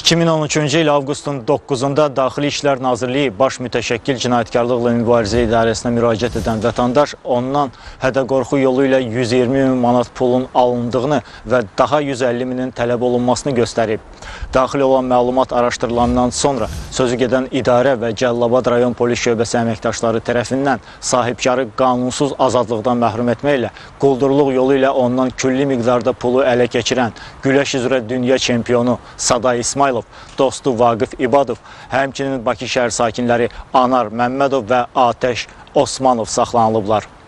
2013-cü il avqustun 9-da Daxili İşlər Nazirliyi Baş Mütəşəkkil Cinayətkarlıqla Mübarizə İdarəsinə müraciət edən vətəndaş ondan hədə-qorxu yolu ilə 120 min manat pulun alındığını və daha 150 minin tələb olunmasını göstərib. Daxil olan məlumat araşdırılandan sonra sözü gedən idarə və Cəlilabad rayon polis şöbəsi əməkdaşları tərəfindən sahibkarı qanunsuz azadlıqdan məhrum etməklə quldurluq yolu ilə ondan külli miqdarda pulu ələ keçirən güləş üzrə dünya çempionu Saday İsmailov, dostu Vaqif İbadov, həmçinin Bakı şəhər sakinləri Anar Məmmədov və Atəş Osmanov saxlanılıblar.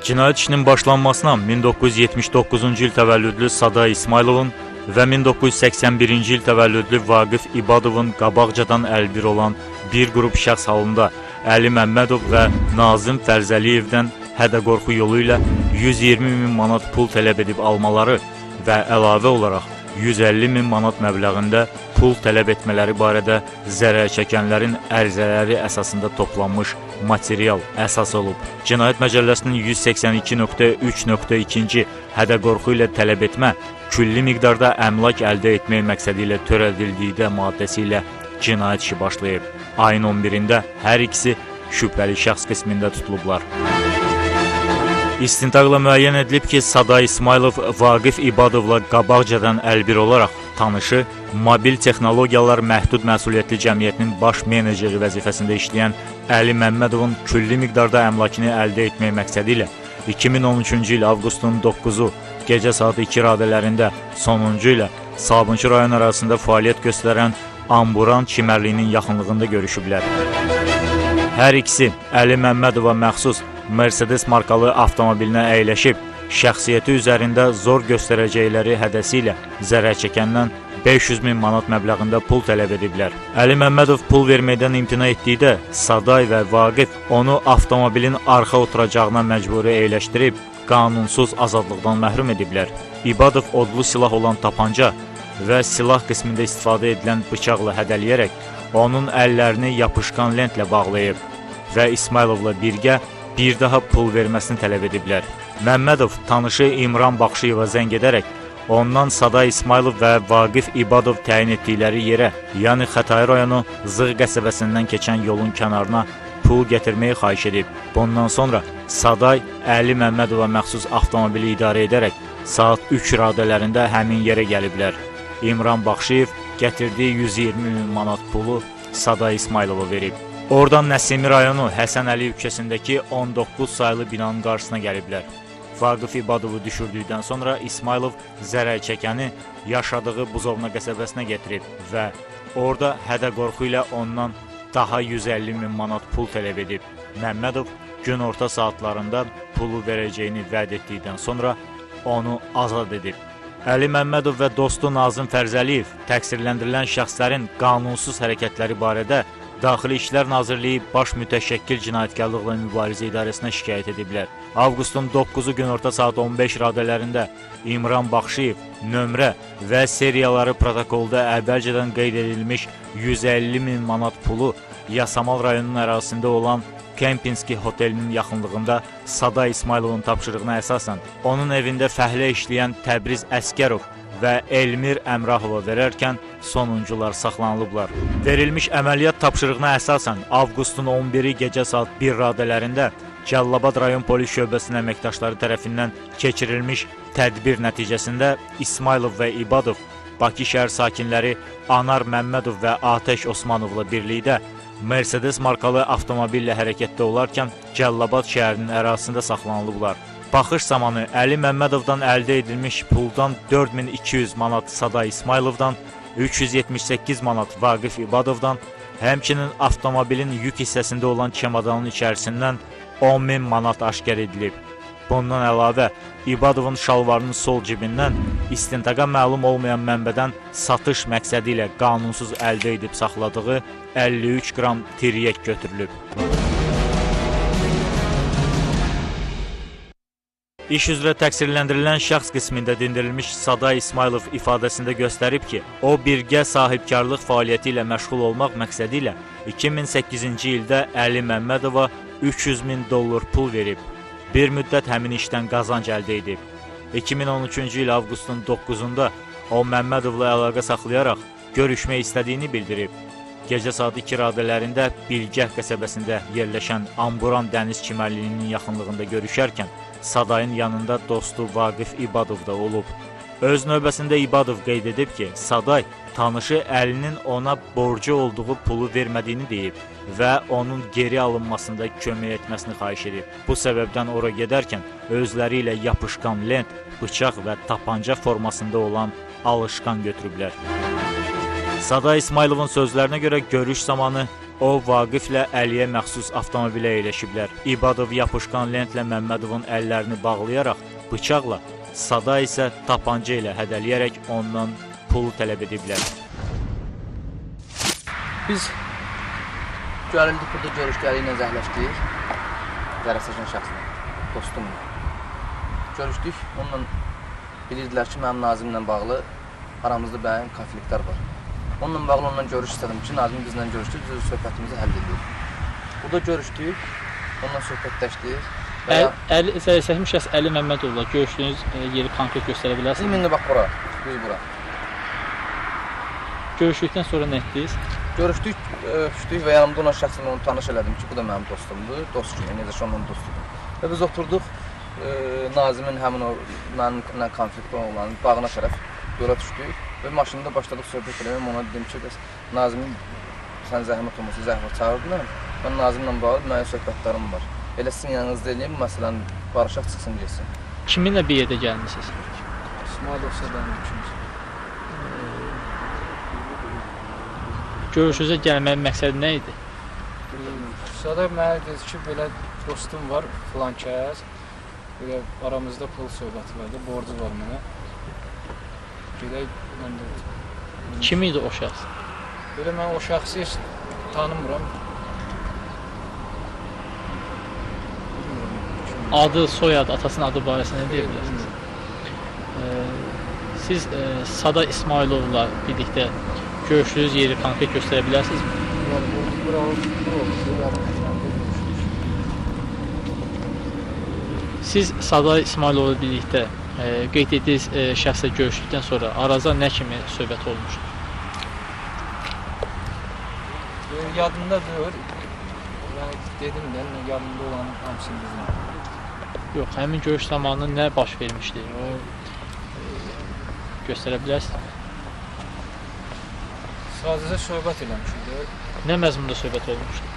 Cinayət işinin başlanmasına 1979-cu il təvəllüdlü Saday İsmailovun və 1981-ci il təvəllüdlü Vaqif İbadovun qabaqcadan əlbir olan bir qrup şəxs halında Əli Məmmədov və Nazim Fərzəliyevdən hədə-qorxu yolu ilə 120 min manat pul tələb edib almaları və əlavə olaraq 150 min manat məbləğində pul tələb etmələri barədə zərər çəkənlərin ərizələri əsasında toplanmış material əsas olub. Cinayət Məcəlləsinin 182.3.2 hədə-qorxu ilə tələb etmə, külli miqdarda əmlak əldə etmək məqsədi ilə törədildikdə maddəsi ilə cinayət işi başlayıb. Ayın 11-də hər ikisi şübhəli şəxs qismində tutulublar. İstintaqla müəyyən edilib ki, Saday İsmailov Vaqif İbadovla qabaqcadan əlbir olaraq tanışı, Mobil Texnologiyalar Məhdud Məsuliyyətli Cəmiyyətinin baş meneceri vəzifəsində işləyən Əli Məmmədovun külli miqdarda əmlakını əldə etmək məqsədi ilə 2013-cü il avqustun 9-u gecə saat 2 radələrində sonuncu ilə Sabunçu rayon arasında fəaliyyət göstərən Amburan çimərliyinin yaxınlığında görüşüblər. Hər ikisi Əli Məmmədova məxsus Mercedes markalı avtomobilinə əyləşib, şəxsiyyəti üzərində zor göstərəcəkləri hədəsi ilə zərər çəkəndən 500 min manat məbləğində pul tələb ediblər. Əli Məmmədov pul verməkdən imtina etdikdə Saday və Vaqif onu avtomobilin arxa oturacağına məcburi əyləşdirib, qanunsuz azadlıqdan məhrum ediblər. İbadov odlu silah olan tapanca və silah qismində istifadə edilən bıçaqla hədələyərək onun əllərini yapışqan lentlə bağlayıb və İsmailovla birgə bir daha pul verməsini tələb ediblər. Məmmədov tanışı İmran Baxşıyeva zəng edərək ondan Saday İsmailov və Vaqif İbadov təyin etdikləri yerə, yəni Xətai rayonu Zığ qəsəbəsindən keçən yolun kənarına pul gətirməyi xahiş edib. Bundan sonra Saday Əli Məmmədova məxsus avtomobili idarə edərək saat 3 radələrində həmin yerə gəliblər. İmran Baxşıyev gətirdiyi 120 min manat pulu Saday İsmailova verib. Oradan Nəsimi rayonu Həsən Əliyev küçəsindəki 19 saylı binanın qarşısına gəliblər. Vaqif İbadovu düşürdükdən sonra İsmailov zərər çəkəni yaşadığı Buzovna qəsəbəsinə getirib və orada hədə-qorxu ilə ondan daha 150 min manat pul tələb edib. Məmmədov gün orta saatlarında pulu verəcəyini vəd etdikdən sonra onu azad edib. Əli Məmmədov və dostu Nazim Fərzəliyev təqsirləndirilən şəxslərin qanunsuz hərəkətləri barədə Daxili İşlər Nazirliyi Baş Mütəşəkkil Cinayətkarlıqla Mübarizə İdarəsinə şikayət ediblər. Avqustun 9-u gün orta saat 15 radələrində İmran Baxşıyev nömrə və seriyaları protokolda əvvəlcədən qeyd edilmiş 150 min manat pulu Yasamal rayonunun ərazisində olan Kempinski otelinin yaxınlığında Saday İsmailovun tapşırığına əsasən onun evində fəhlə işləyən Təbriz Əskərov və Elmir Əmrahova verərkən sonuncular saxlanılıblar. Verilmiş əməliyyat tapşırığına əsasən avqustun 11-i gecə saat 1 radələrində Cəlilabad rayon polis şöbəsinin əməkdaşları tərəfindən keçirilmiş tədbir nəticəsində İsmailov və İbadov Bakı şəhər sakinləri Anar Məmmədov və Atəş Osmanovla birlikdə Mercedes markalı avtomobillə hərəkətdə olarkən Cəlilabad şəhərinin ərazisində saxlanılıblar. Baxış zamanı Əli Məmmədovdan əldə edilmiş puldan 4200 manat Saday İsmailovdan, 378 manat Vaqif İbadovdan, həmçinin avtomobilin yük hissəsində olan çemadanın içərisindən 10 min manat aşkar edilib. Bundan əlavə, İbadovun şalvarının sol cibindən istintaqa məlum olmayan mənbədən satış məqsədi ilə qanunsuz əldə edib saxladığı 53 qram tiryək götürülüb. İş üzrə təqsirləndirilən şəxs qismində dindirilmiş Saday İsmailov ifadəsində göstərib ki, o birgə sahibkarlıq fəaliyyəti ilə məşğul olmaq məqsədi ilə 2008-ci ildə Əli Məmmədova $300 min pul verib. bir müddət həmin işdən qazanc əldə edib. 2013-cü il avqustun 9-da o Məmmədovla əlaqə saxlayaraq görüşmək istədiyini bildirib. Gecə saat 2 radələrində Bilgəh qəsəbəsində yerləşən Amburan dəniz çimərliyinin yaxınlığında görüşərkən Sadayın yanında dostu Vaqif İbadov da olub. Öz növbəsində İbadov qeyd edib ki, Saday tanışı əlinin ona borcu olduğu pulu vermədiyini deyib və onun geri alınmasında kömək etməsini xahiş edib. Bu səbəbdən ora gedərkən özləri ilə yapışqan lent, bıçaq və tapanca formasında olan alışqan götürüblər. Saday İsmayılovun sözlərinə görə görüş zamanı o Vaqiflə Əliyə məxsus avtomobilə əyləşiblər. İbadov yapışqan lentlə Məmmədovun əllərini bağlayaraq bıçaqla, Saday isə tapanca ilə hədələyərək ondan pul tələb ediblər. Biz gəlildik, burada görüşləri ilə zəhləşdik. Zərərsəşən şəxslə, dostumla. Görüşdük, onunla bilirdilər ki, mənim Nazimlə bağlı aramızda bəyin konfliktlər var. Onunla bağlı ondan görüş istədim ki, Nazim bizlə görüşdük, biz söhbətimizi həll edirik. Burada görüşdük, onunla söhbətləşdik. Zərərsəşən şəxs Əli Məmmədovla görüşdüyünüz yeri konkret göstərə bilərsiniz? İndi bax bura, düz bura. Görüşdükdən sonra nə etdiniz? Görüşdük, öpüşdük və yanımda olan şəxslə onu tanış elədim ki, bu da mənim dostumdur, dost kimi, necə ki, onunla dostumdur. Və biz oturduq, Nazimin həmin o mənimlə konflikti olan bağına tərəf yola düşdük və maşında başladıq söhbət eləməyəm, ona dedim ki, Nazimin sən zəhmət olmasın, zəhmət çağırdılar. Mən Nazimlə bağlı mənim söhbətlərim var. Elə sizin yanınızda eləyim, məsələn, barışaq çıxsın gəlsin. Kiminlə bir yerdə gəlmişsiniz? İsmailov Sadayın üçüncü. Görüşünüzə gəlməyin məqsədi nə idi? Saday mənə dedi ki, belə dostum var, filan kəs. Belə aramızda pul söhbəti var da, borcu var mənə. Gedək, mən də... Kim idi o şəxs? Belə mən o şəxsi heç tanımıram. Adı, soyadı, atasının adı barəsində nə deyə bilərsiniz? Siz Saday İsmayılovla birlikdə görüşdüyünüz yeri konkret göstərə bilərsinizmi? Siz Saday İsmayılovla birlikdə qeyd etdiyiniz şəxslə görüşdükdən sonra aranızda nə kimi söhbət olmuşdur? Yadımda deyil. Dedim də, yadımda olan hamısını bizim. Yox, həmin görüş zamanı nə baş vermişdi? O göstərə bilərsiniz? Sadəcə söhbət eləmişdik. Nə məzmunda söhbət olmuşdu?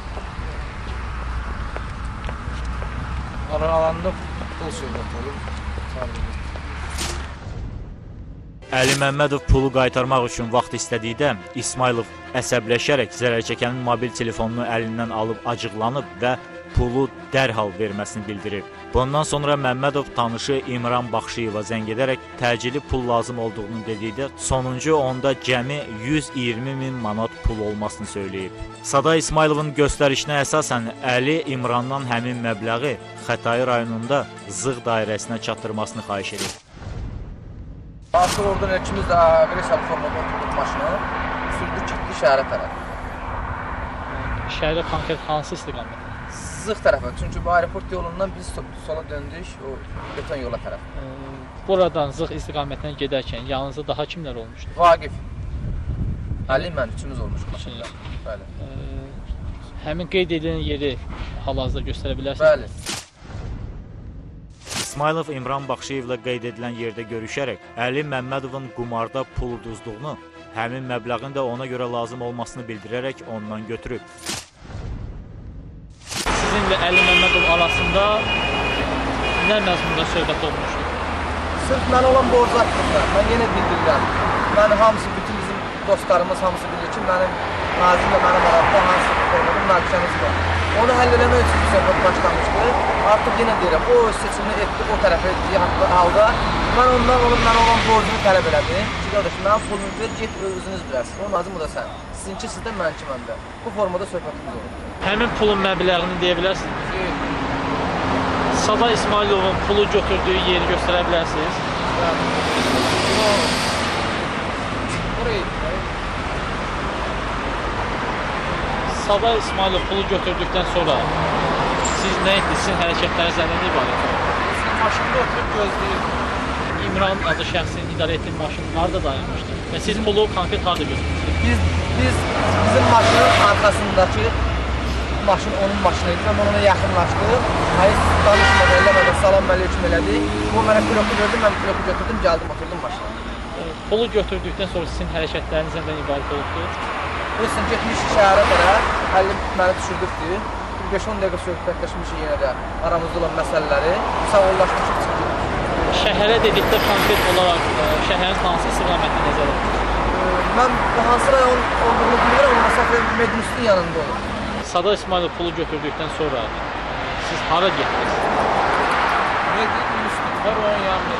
Aralarında pul söhbət olub. Əli Məmmədov pulu qaytarmaq üçün vaxt istədikdə İsmayılov əsəbləşərək zərər çəkənin mobil telefonunu əlindən alıb acıqlanıb və pulu dərhal verməsini bildirib. Bundan sonra Məmmədov tanışı İmran Baxşıyeva zəng edərək təcili pul lazım olduğunu dedikdə sonuncu onda cəmi 120 min manat pul olmasını söyləyib. Saday İsmayılovun göstərişinə əsasən Əli İmrandan həmin məbləği Xətai rayonunda Zığ dairəsinə çatdırmasını xahiş edib. Artıq oradan ikimiz də agresiyal formada oturduq maşına, sürdük getdik şəhərə tərəf. Şəhərə konkret hansı istiqamətə? Zığ tərəfə, çünki bu aeroport yolundan biz sola döndük, o beton yola tərəf. Buradan Zığ istiqamətinə gedərkən yanınızda daha kimlər olmuşdu? Vaqif, Əli, mən üçümüz olmuşuq maşında. Bəli. Həmin qeyd edilən yeri hal-hazırda göstərə bilərsiniz? Bəli. İsmayılov İmran Baxşıyevlə qeyd edilən yerdə görüşərək Əli Məmmədovun qumarda pul uduzduğunu, həmin məbləğin də ona görə lazım olmasını bildirərək ondan götürüb. Sizinlə Əli Məmmədov arasında nə məzmunda söhbət olmuşdur? Sırf mən olan borcu haqqında, mən yenə bildirirəm. Mən hamısı, bütün bizim dostlarımız hamısı bilir ki, mənim Nazimlə mənim aramda hansı formada münaqişəmiz var. Onu həll eləmək üçün bir söhbət başlamışdı. Artıq yenə deyirəm, o öz seçimini etdi, o tərəfə etdiyi halda mən ondan mənə olan borcunu tələb elədim. Ki, qardaşım, mənim pulumu ver, get, özünüz bilərsiniz. O Nazim, o da sən. Sizinki sizdə, mənimki məndə. Bu formada söhbətimiz olur. Həmin pulun məbləğini deyə bilərsiniz? Saday İsmayılovun pulu götürdüyü yeri göstərə bilərsiniz? Saday İsmayılov pulu götürdükdən sonra Siz nə etdiniz? Sizin hərəkətləriniz nədən ibarət oldu? Maşında oturub gözləyirdim. İmran adlı şəxsin idarə etdiyi maşın harada dayanmışdı? Və siz pulu konkret harada götürdünüz? Bizim maşının arkasındakı maşın onun maşınıydı. Mən ona yaxınlaşdım. Hayır, danışmadı, eləmədi, salam əleyküm elədi. O mənə pilotu verdi, mən pilotu götürdüm, gəldim, oturdum maşına. Pulu götürdükdən sonra sizin hərəkətləriniz nədən ibarət oldu? Bilirsin, getmiş şəhərə tərəf, 50 məni düşürdükdür. 5-10 dəqiqə söhbətləşmişik yenə də aramızda olan məsələləri, sağollaşmışıq, çıxdıq. Şəhərə dedikdə konkret olaraq şəhərin hansı istiqamətini nəzərdə tutursunuz? Mən hansı rayon olduğunu bilirəm, amma məsələn Medinüstün yanında olur. Sada İsmailov pulu götürdükdən sonra siz hara getdiniz? Medinüstün var, onun yanında.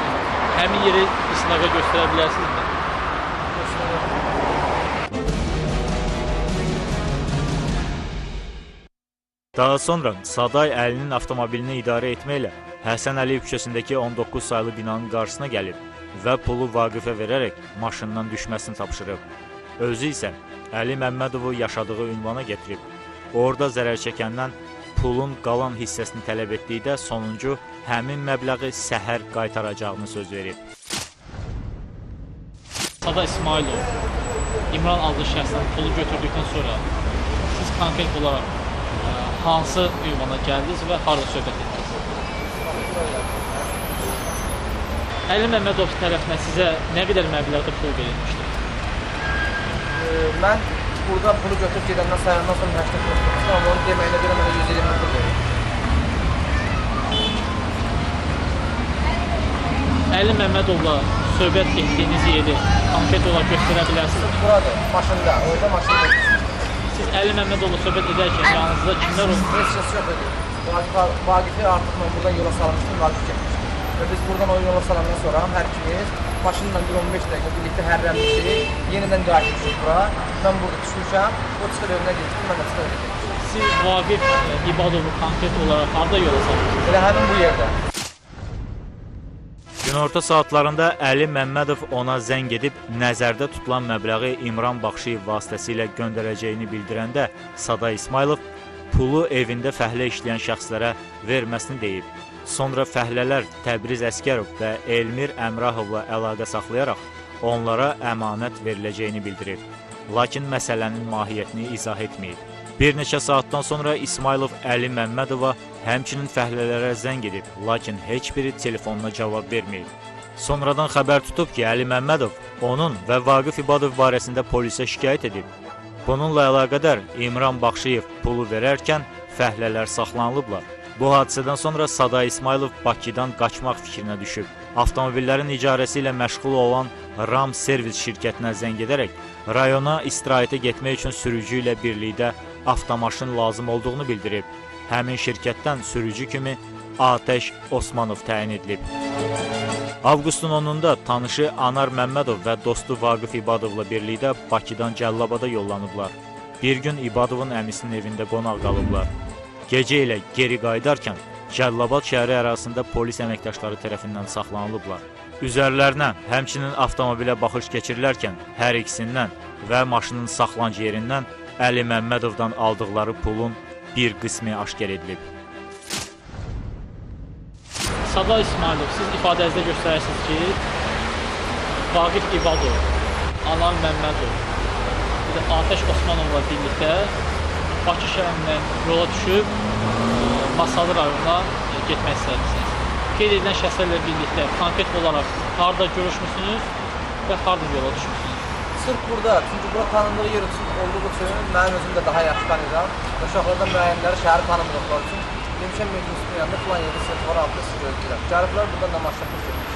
Həmin yeri istinaqa göstərə bilərsinizmi? Daha sonra Saday Əlinin avtomobilini idarə etməklə Həsən Əliyev küçəsindəki 19 saylı binanın qarşısına gəlib və pulu Vaqifə verərək maşından düşməsini tapşırıb. Özü isə Əli Məmmədovu yaşadığı ünvana getirib. Orada zərər çəkəndən pulun qalan hissəsini tələb etdikdə sonuncu həmin məbləği səhər qaytaracağını söz verib. Sada İsmailov İmran adlı şəxsdən pulu götürdükdən sonra siz konkret olaraq hansı ünvana gəldiniz və harada söhbət etdiniz? Əli Məmmədov tərəfindən sizə nə qədər məbləğdə pul verilmişdir? Mən burada pulu götürüb gedəndən sayandan sonra 80 pul tutmuşum, amma onun deməyinə görə mənə 120 pul verir. Əli Məmmədovla söhbət etdiyiniz yeri konkret olaraq göstərə bilərsiniz? Buradır, maşında, orada maşında. Siz Əli Məmmədovla söhbət edərkən yanınızda kimlər oldu? Heç kəs yox idi. Vaqifi artıq mən buradan yola salmışdım, Vaqif getmişdim. Və biz buradan o yola salandan sonra hər ikimiz maşınla 1-15 dəqiqə birlikdə hərrənmişik, yenidən qayıtmışıq bura. Mən burada düşmüşəm, o çıxır evinə getdim, mən də çıxır evinə getmişim. Siz Vaqif İbadovu konkret olaraq harada yola salmışsınız? Elə həmin bu yerdə. Günorta saatlarında Əli Məmmədov ona zəng edib nəzərdə tutulan məbləği İmran Baxşıyev vasitəsilə göndərəcəyini bildirəndə Sada İsmailov pulu evində fəhlə işləyən şəxslərə verməsini deyib. Sonra fəhlələr Təbriz Əskərov və Elmir Əmrahovla əlaqə saxlayaraq onlara əmanət veriləcəyini bildirib. Lakin məsələnin mahiyyətini izah etməyib. Bir neçə saatdan sonra İsmailov Əli Məmmədova həmçinin fəhlələrə zəng edib, lakin heç biri telefonuna cavab verməyib. Sonradan xəbər tutub ki, Əli Məmmədov onun və Vaqif İbadov barəsində polisə şikayət edib. Bununla əlaqədar İmran Baxşıyev pulu verərkən fəhlələr saxlanılıblar. Bu hadisədən sonra Sada İsmailov Bakıdan qaçmaq fikrinə düşüb. Avtomobillərin icarəsi ilə məşğul olan Ram Servis şirkətinə zəng edərək rayona istirahətə getmək üçün sürücü ilə birlikdə avtomaşın lazım olduğunu bildirib. Həmin şirkətdən sürücü kimi Atəş Osmanov təyin edilib. Avqustun 10-da tanışı Anar Məmmədov və dostu Vaqif İbadovla birlikdə Bakıdan Cəllabada yollanıblar. Bir gün İbadovun əmisinin evində qonaq qalıblar. Gecə ilə geri qayıdarkən Cəllabad şəhəri ərazisində polis əməkdaşları tərəfindən saxlanılıblar. Üzərlərinə həmçinin avtomobilə baxış keçirilərkən hər ikisindən və maşının saxlanc yerindən Əli Məmmədovdan aldıqları pulun bir qismi aşkar edilib. Sada İsmailov, siz ifadənizdə göstərirsiniz ki, Vaqif İbadov, Anar Məmmədov, Atəş Osmanovla birlikdə Bakı şəhərindən yola düşüb Masalı rayonuna getmək istəyirsiniz. Qeyd edilən şəxslərlə birlikdə konkret olaraq harada görüşmüsünüz və harada yola düşmüsünüz? Sırf burada, çünki bura tanındığı yer üçün olduğu üçün mənim özüm də daha yaxşı tanıyıram. Uşaqlardan müəyyənləri şəhəri tanımırıqlar üçün demişəm Medinüstün yanında plan yeri sırf var, altı sizi gözləyirəm. Gəliblər buradan da maşınlar getmiş.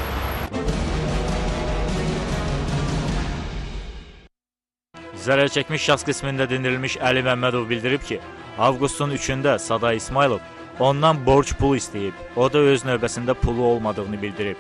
Zərər çəkmiş şəxs qismində dindirilmiş Əli Məmmədov bildirib ki, avqustun 3-də Sada İsmailov ondan borc pul istəyib. O da öz növbəsində pulu olmadığını bildirib.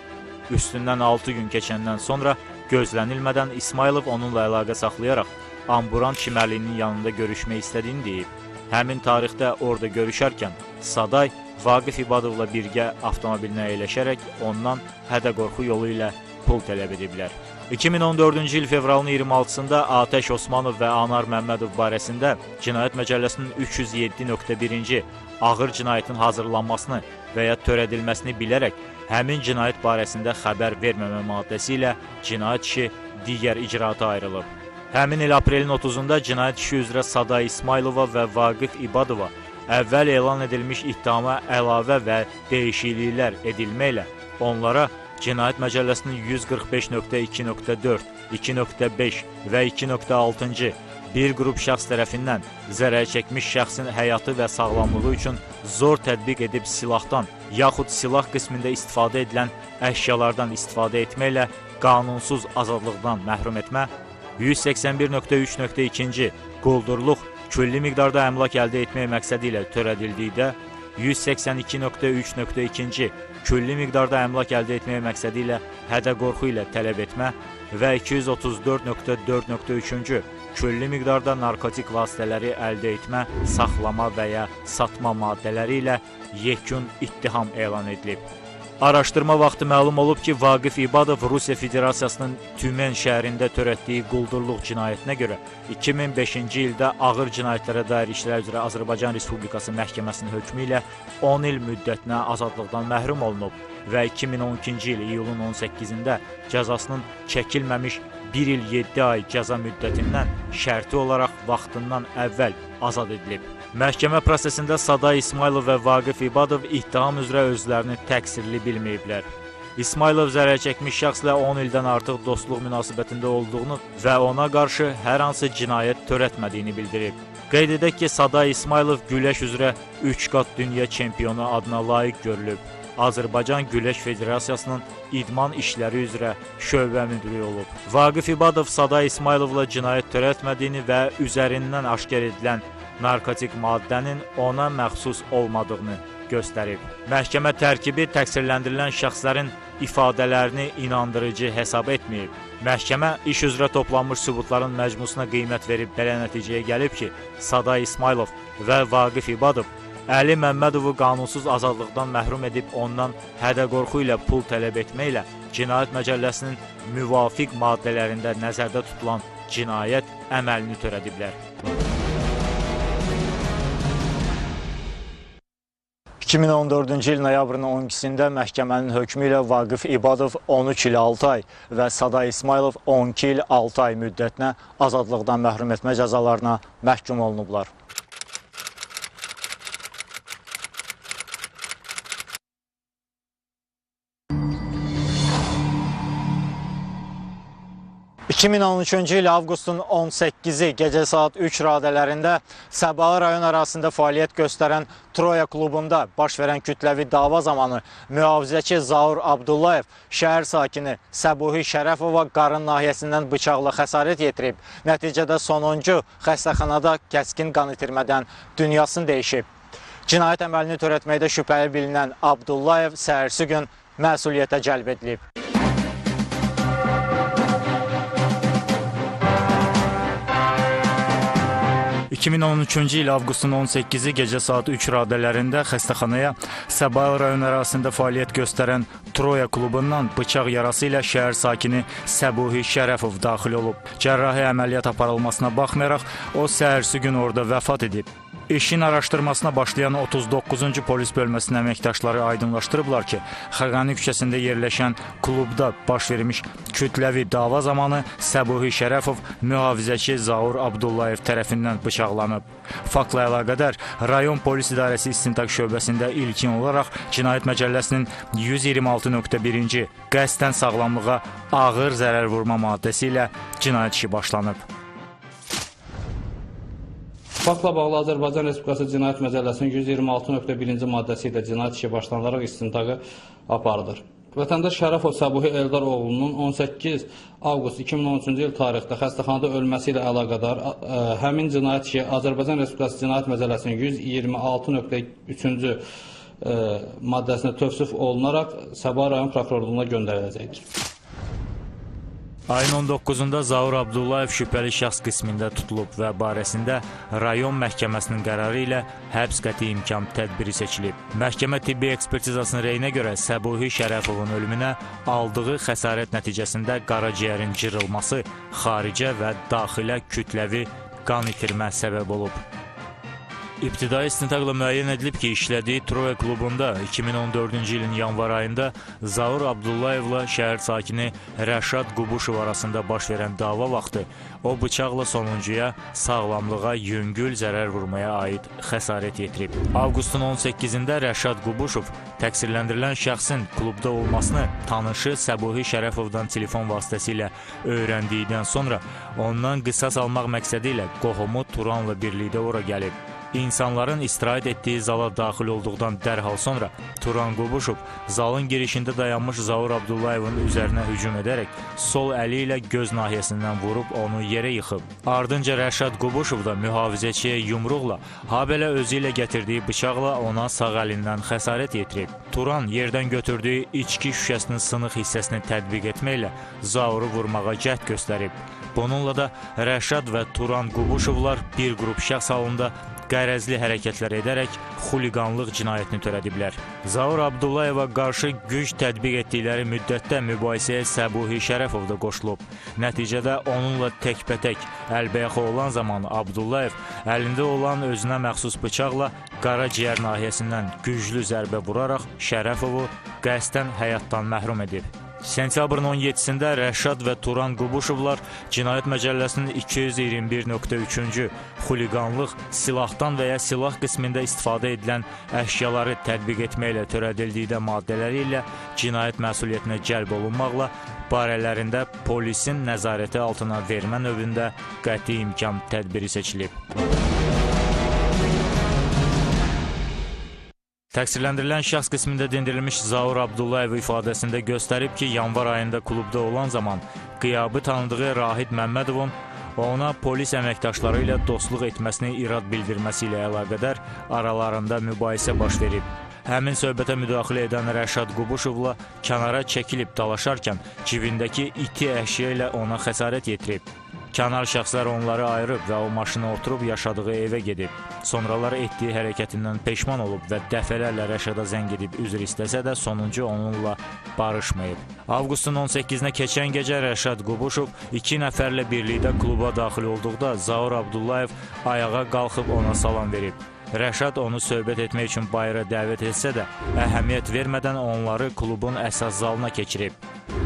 Üstündən 6 gün keçəndən sonra gözlənilmədən İsmailov onunla əlaqə saxlayaraq Amburan çimərliyinin yanında görüşmək istədiyini deyib. Həmin tarixdə orada görüşərkən Saday Vaqif İbadovla birgə avtomobilinə əyləşərək ondan hədə-qorxu yolu ilə pul tələb ediblər. 2014-cü il fevralın 26-sında Atəş Osmanov və Anar Məmmədov barəsində Cinayət Məcəlləsinin 307.1-ci ağır cinayətin hazırlanmasını və ya törədilməsini bilərək həmin cinayət barəsində xəbər verməmə maddəsi ilə cinayət işi digər icraata ayrılıb. Həmin il aprelin 30-da cinayət işi üzrə Saday İsmailova və Vaqif İbadova əvvəl elan edilmiş ittihama əlavə və dəyişikliklər edilməklə onlara Cinayət Məcəlləsinin 145.2.4, 2.5 və 2.6-cı bir qrup şəxs tərəfindən zərər çəkmiş şəxsin həyatı və sağlamlığı üçün zor tətbiq edib silahdan yaxud silah qismində istifadə edilən əşyalardan istifadə etməklə qanunsuz azadlıqdan məhrum etmə, 181.3.2-ci quldurluq külli miqdarda əmlak əldə etmək məqsədi ilə törədildikdə, 182.3.2-ci külli miqdarda əmlak əldə etmək məqsədi ilə hədə-qorxu ilə tələb etmə və 234.4.3-cü külli miqdarda narkotik vasitələri əldə etmə, saxlama və ya satma maddələri ilə yekun ittiham elan edilib. Araşdırma vaxtı məlum olub ki, Vaqif İbadov Rusiya Federasiyasının Tümen şəhərində törətdiyi quldurluq cinayətinə görə 2005-ci ildə ağır cinayətlərə dair işlər üzrə Azərbaycan Respublikası Məhkəməsinin hökmü ilə 10 il müddətinə azadlıqdan məhrum olunub və 2012-ci il iyulun 18-də cəzasının çəkilməmiş 1 il 7 ay cəza müddətindən şərti olaraq vaxtından əvvəl azad edilib. Məhkəmə prosesində Saday İsmailov və Vaqif İbadov ittiham üzrə özlərini təqsirli bilməyiblər. İsmailov zərər çəkmiş şəxslə 10 ildən artıq dostluq münasibətində olduğunu və ona qarşı hər hansı cinayət törətmədiyini bildirib. Qeyd edək ki, Saday İsmailov güləş üzrə 3 qat dünya çempionu adına layiq görülüb. Azərbaycan Güləş Federasiyasının idman işləri üzrə şöbə müdiri olub. Vaqif İbadov Saday İsmailovla cinayət törətmədiyini və üzərindən aşkar edilən narkotik maddənin ona məxsus olmadığını göstərib. Məhkəmə tərkibi təqsirləndirilən şəxslərin ifadələrini inandırıcı hesab etməyib. Məhkəmə iş üzrə toplanmış sübutların məcmusuna qiymət verib belə nəticəyə gəlib ki, Saday İsmailov və Vaqif İbadov Əli Məmmədovu qanunsuz azadlıqdan məhrum edib ondan hədə-qorxu ilə pul tələb etməklə Cinayət Məcəlləsinin müvafiq maddələrində nəzərdə tutulan cinayət əməlini törədiblər. 2014-cü il noyabrın 12-sində məhkəmənin hökmü ilə Vaqif İbadov 13 il 6 ay və Saday İsmailov 12 il 6 ay müddətinə azadlıqdan məhrum etmə cəzalarına məhkum olunublar. ...2013-cü il avqustun 18-i gecə saat 3 radələrində Səbaha rayon ərazisində fəaliyyət göstərən Troya klubunda baş verən kütləvi dava zamanı mühafizəçi Zaur Abdullayev şəhər sakini Səbuhi Şərəfova qarın nahiyəsindən bıçaqla xəsarət yetirib. Nəticədə sonuncu xəstəxanada kəskin qan itirmədən dünyasını dəyişib. Cinayət əməlini törətməkdə şübhəli bilinən Abdullayev səhərsi gün məsuliyyətə cəlb edilib. 2013-cü il avqustun 18-i gecə saat 3 radələrində xəstəxanaya Səbaha rayon ərazisində fəaliyyət göstərən Troya klubundan bıçaq yarası ilə şəhər sakini Səbuhi Şərəfov daxil olub. Cərrahi əməliyyat aparılmasına baxmayaraq, o səhərsi gün orada vəfat edib. İşin araşdırmasına başlayan 39-cu polis bölməsinin əməkdaşları aydınlaşdırıblar ki, Xəqani küçəsində yerləşən klubda baş vermiş kütləvi dava zamanı Səbuhi Şərəfov mühafizəçi Zaur Abdullayev tərəfindən bıçaqlanıb. Faktla əlaqədar rayon polis idarəsi istintaq şöbəsində ilkin olaraq Cinayət Məcəlləsinin 126.1-ci qəsdən sağlamlığa ağır zərər vurma maddəsi ilə cinayət işi başlanıb. Faktla bağlı Azərbaycan Respublikası Cinayət Məcəlləsinin 126.1-ci maddəsi ilə cinayət işi başlanılaraq istintaqı aparılır. Vətəndaş Şərəfov Səbuhi Eldar oğlunun 18 avqust 2013-cü il tarixdə xəstəxanada ölməsi ilə əlaqədar həmin cinayət işi Azərbaycan Respublikası Cinayət Məcəlləsinin 126.3-cü maddəsinə tövsif olunaraq Səbaha rayon prokurorluğuna göndəriləcəkdir. Ayın 19-da Zaur Abdullayev şübhəli şəxs qismində tutulub və barəsində rayon məhkəməsinin qərarı ilə həbs qəti imkan tədbiri seçilib. Məhkəmə tibbi ekspertizasının rəyinə görə Səbuhi Şərəfovun ölümünə aldığı xəsarət nəticəsində qaraciyərin cırılması, xaricə və daxilə kütləvi qan itirmə səbəb olub. İbtidai istintaqla müəyyən edilib ki, işlədiyi Troya klubunda 2014-cü ilin yanvar ayında Zaur Abdullayevla şəhər sakini Rəşad Qubuşov arasında baş verən dava vaxtı o bıçaqla sonuncuya sağlamlığa yüngül zərər vurmaya aid xəsarət yetirib. Avqustun 18-də Rəşad Qubuşov təqsirləndirilən şəxsin klubda olmasını tanışı Səbuhi Şərəfovdan telefon vasitəsilə öyrəndikdən sonra ondan qisas almaq məqsədi ilə qohumu Turanla birlikdə ora gəlib. İnsanların istirahət etdiyi zala daxil olduqdan dərhal sonra Turan Qubuşov zalın girişində dayanmış Zaur Abdullayevin üzərinə hücum edərək sol əli ilə göz nahiyəsindən vurub onu yerə yıxıb. Ardınca Rəşad Qubuşov da mühafizəçiyə yumruqla, habelə özü ilə gətirdiyi bıçaqla ona sağ əlindən xəsarət yetirib. Turan yerdən götürdüyü içki şüşəsinin sınıq hissəsini tətbiq etməklə Zauru vurmağa cəhd göstərib. Bununla da Rəşad və Turan Qubuşovlar bir qrup şəxs halında qərəzli hərəkətlər edərək xuliqanlıq cinayətini törədiblər. Zaur Abdullayeva qarşı güc tətbiq etdikləri müddətdə mübahisəyə Səbuhi Şərəfov da qoşulub. Nəticədə onunla təkbətək əlbəyaxa olan zaman Abdullayev əlində olan özünə məxsus bıçaqla qaraciyər nahiyəsindən güclü zərbə vuraraq Şərəfovu qəsdən həyatdan məhrum edib. Sentyabrın 17-sində Rəşad və Turan Qubuşovlar Cinayət Məcəlləsinin 221.3-cü xuliqanlıq, silahdan və ya silah qismində istifadə edilən əşyaları tətbiq etməklə törədildikdə maddələri ilə cinayət məsuliyyətinə cəlb olunmaqla barələrində polisin nəzarəti altına vermə növündə qəti imkan tədbiri seçilib. Təqsirləndirilən şəxs qismində dindirilmiş Zaur Abdullayev ifadəsində göstərib ki, yanvar ayında klubda olan zaman qiyabı tanıdığı Rahid Məmmədovun ona polis əməkdaşları ilə dostluq etməsini irad bildirməsi ilə əlaqədar aralarında mübahisə baş verib. Həmin söhbətə müdaxilə edən Rəşad Qubuşovla kənara çəkilib dalaşarkən cibindəki iti əşya ilə ona xəsarət yetirib. Kənar şəxslər onları ayırıb və o maşına oturub yaşadığı evə gedib. Sonralar etdiyi hərəkətindən peşman olub və dəfələrlə Rəşada zəng edib üzr istəsə də sonuncu onunla barışmayıb. Avqustun 18-nə keçən gecə Rəşad Qubuşov 2 nəfərlə birlikdə kluba daxil olduqda Zaur Abdullayev ayağa qalxıb ona salam verib. Rəşad onu söhbət etmək üçün bayıra dəvət etsə də, əhəmiyyət vermədən onları klubun əsas zalına keçirib.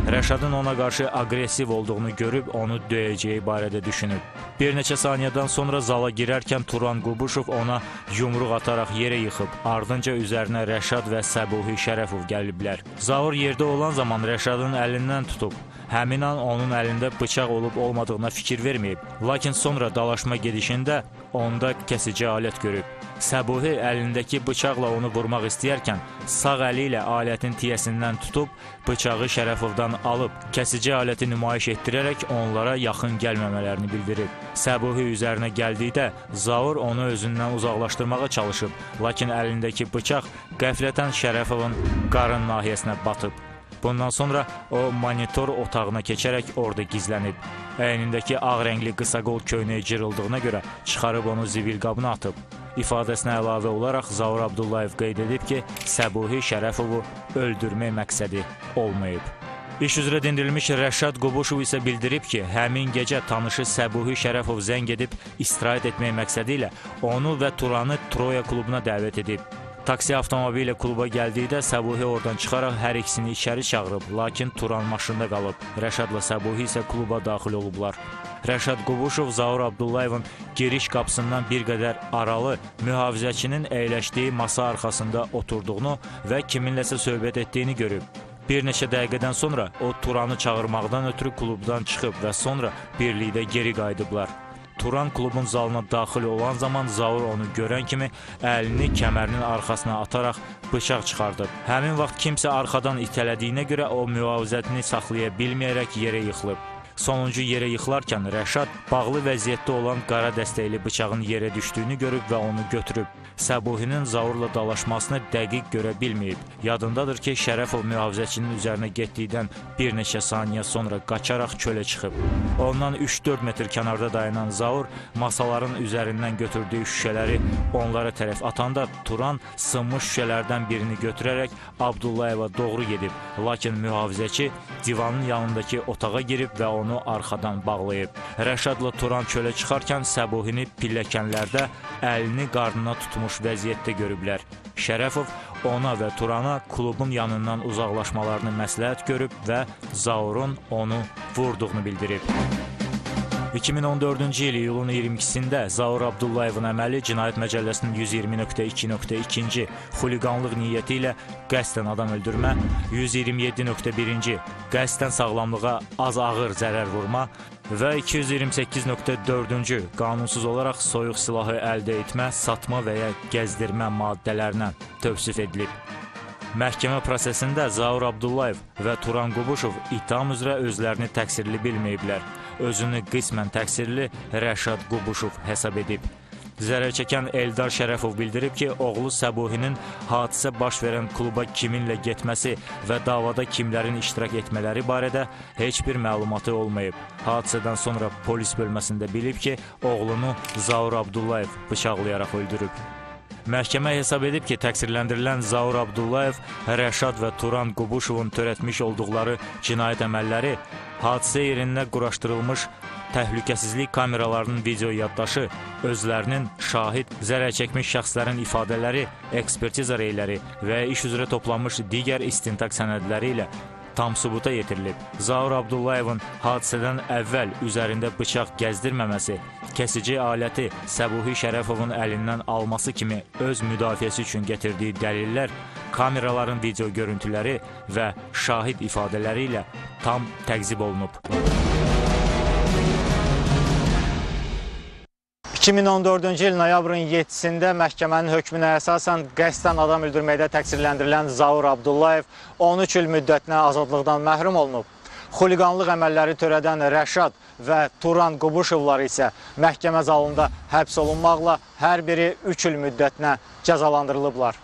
Rəşadın ona qarşı aqressiv olduğunu görüb, onu döyəcəyi barədə düşünüb. Bir neçə saniyədən sonra zala girərkən Turan Qubuşov ona yumruq ataraq yerə yıxıb, ardınca üzərinə Rəşad və Səbuhi Şərəfov gəliblər. Zaur yerdə olan zaman Rəşadın əlindən tutub. Həmin an onun əlində bıçaq olub-olmadığına fikir verməyib. Lakin sonra dalaşma gedişində onda kəsici alət görüb. Səbuhi əlindəki bıçaqla onu vurmaq istəyərkən sağ əli ilə alətin tiyəsindən tutub, bıçağı Şərəfovdan alıb, kəsici aləti nümayiş etdirərək onlara yaxın gəlməmələrini bildirib. Səbuhi üzərinə gəldikdə Zaur onu özündən uzaqlaşdırmağa çalışıb, lakin əlindəki bıçaq qəflətən Şərəfovun qarın nahiyəsinə batıb. Bundan sonra o monitor otağına keçərək orada gizlənib. Əynindəki ağ rəngli qısa qol köynəyi cırıldığına görə çıxarıb onu zibil qabına atıb. İfadəsinə əlavə olaraq Zaur Abdullayev qeyd edib ki, Səbuhi Şərəfovu öldürmək məqsədi olmayıb. İş üzrə dindirilmiş Rəşad Qubuşov isə bildirib ki, həmin gecə tanışı Səbuhi Şərəfov zəng edib istirahət etmək məqsədi ilə onu və Turanı Troya klubuna dəvət edib. Taksi avtomobili ilə kluba gəldikdə Səbuhi oradan çıxaraq hər ikisini içəri çağırıb, lakin Turan maşında qalıb. Rəşadla Səbuhi isə kluba daxil olublar. Rəşad Qubuşov Zaur Abdullayevin giriş qapısından bir qədər aralı mühafizəçinin əyləşdiyi masa arxasında oturduğunu və kiminləsə söhbət etdiyini görüb. Bir neçə dəqiqədən sonra o Turanı çağırmaqdan ötürü klubdan çıxıb və sonra birlikdə geri qayıdıblar. Turan klubun zalına daxil olan zaman Zaur onu görən kimi əlini kəmərinin arxasına ataraq bıçaq çıxardıb. Həmin vaxt kimsə arxadan itələdiyinə görə o müvazinətini saxlaya bilməyərək yerə yıxılıb. Sonuncu yerə yıxılarkən Rəşad bağlı vəziyyətdə olan qara dəstəkli bıçağın yerə düşdüyünü görüb və onu götürüb. Səbuhinin Zaurla dalaşmasını dəqiq görə bilməyib. Yadındadır ki, Şərəfov mühafizəçinin üzərinə getdikdən bir neçə saniyə sonra qaçaraq çölə çıxıb. Ondan 3-4 metr kənarda dayanan Zaur masaların üzərindən götürdüyü şüşələri onlara tərəf atanda Turan sınmış şüşələrdən birini götürərək Abdullayeva doğru gedib. Lakin mühafizəçi divanın yanındakı otağa girib və onu arxadan bağlayıb. Rəşadla Turan çölə çıxarkən Səbuhini pilləkənlərdə əlini qarnına tutmuş vəziyyətdə görüblər. Şərəfov ona və Turana klubun yanından uzaqlaşmalarını məsləhət görüb və Zaurun onu vurduğunu bildirib. 2014-cü il iyulun 22-sində Zaur Abdullayevin əməli Cinayət Məcəlləsinin 120.2.2-ci xuliqanlıq niyyəti ilə qəsdən adam öldürmə, 127.1-ci qəsdən sağlamlığa az ağır zərər vurma və 228.4-cü qanunsuz olaraq soyuq silahı əldə etmə, satma və ya gəzdirmə maddələrinə tövsif edilib. Məhkəmə prosesində Zaur Abdullayev və Turan Qubuşov ittiham üzrə özlərini təqsirli bilməyiblər. Özünü qismən təqsirli Rəşad Qubuşov hesab edib. Zərər çəkən Eldar Şərəfov bildirib ki, oğlu Səbuhinin hadisə baş verən kluba kiminlə getməsi və davada kimlərin iştirak etmələri barədə heç bir məlumatı olmayıb. Hadisədən sonra polis bölməsində bilib ki, oğlunu Zaur Abdullayev bıçaqlayaraq öldürüb. Məhkəmə hesab edib ki, təqsirləndirilən Zaur Abdullayev, Rəşad və Turan Qubuşovun törətmiş olduqları cinayət əməlləri hadisə yerində quraşdırılmış təhlükəsizlik kameralarının video yaddaşı, özlərinin şahid, zərər çəkmiş şəxslərin ifadələri, ekspertiza reyləri və iş üzrə toplanmış digər istintaq sənədləri ilə tam sübuta yetirilib. Zaur Abdullayevin hadisədən əvvəl üzərində bıçaq gəzdirməməsi, kəsici aləti Səbuhi Şərəfovun əlindən alması kimi öz müdafiəsi üçün gətirdiyi dəlillər, kameraların video görüntüləri və şahid ifadələri ilə tam təqzib olunub. 2014-cü il noyabrın 7-sində məhkəmənin hökmünə əsasən qəsdən adam öldürməkdə təqsirləndirilən Zaur Abdullayev 13 il müddətinə azadlıqdan məhrum olunub. Xuliqanlıq əməlləri törədən Rəşad və Turan Qubuşovlar isə məhkəmə zalında həbs olunmaqla hər biri 3 il müddətinə cəzalandırılıblar.